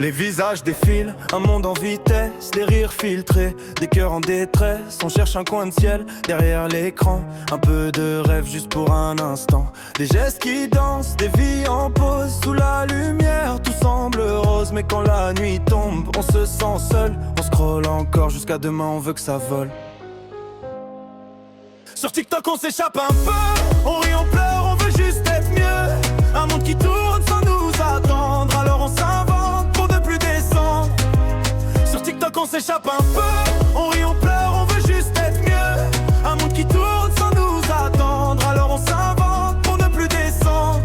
Les visages défilent, un monde en vitesse, des rires filtrés, des cœurs en détresse. On cherche un coin de ciel derrière l'écran, un peu de rêve juste pour un instant. Des gestes qui dansent, des vies en pause, sous la lumière tout semble rose. Mais quand la nuit tombe, on se sent seul. On scrolle encore jusqu'à demain, on veut que ça vole. Sur TikTok on s'échappe un peu, on rit, on pleure, on veut juste être mieux. Un monde qui tourne sans nous attendre, alors on s'invente pour ne plus descendre. Sur TikTok on s'échappe un peu, on rit, on pleure, on veut juste être mieux. Un monde qui tourne sans nous attendre, alors on s'invente pour ne plus descendre.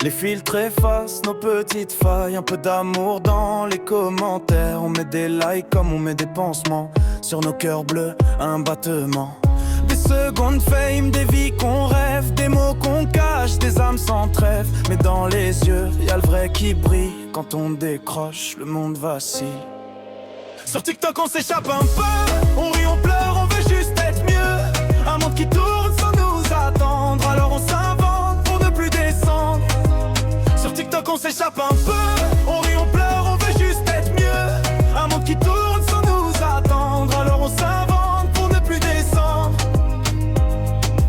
Les filtres effacent nos petites failles, un peu d'amour dans les commentaires. On met des likes comme on met des pansements sur nos cœurs bleus, un battement. Des secondes fame, des vies qu'on rêve, des mots qu'on cache, des âmes sans trêve. Mais dans les yeux, y'a le vrai qui brille. Quand on décroche, le monde vacille. Sur TikTok on s'échappe un peu, on rit, on pleure, on veut juste être mieux. Un monde qui tourne sans nous attendre, alors on s'invente pour ne plus descendre. Sur TikTok on s'échappe un peu, on rit, on pleure, on veut juste être mieux. Un monde qui tourne sans nous attendre, alors on s'invente pour ne plus descendre.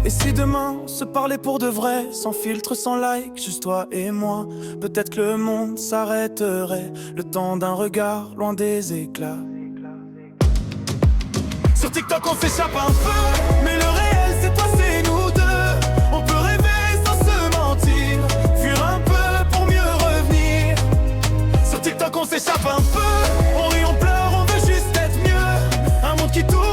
Et si demain on se parlait pour de vrai, sans filtre, sans like, juste toi et moi, peut-être que le monde s'arrêterait, le temps d'un regard loin des éclats. Sur TikTok on s'échappe un peu, mais le réel c'est toi, c'est nous deux. On peut rêver sans se mentir, fuir un peu pour mieux revenir. Sur TikTok on s'échappe un peu, on rit, on pleure, on veut juste être mieux. Un monde qui tourne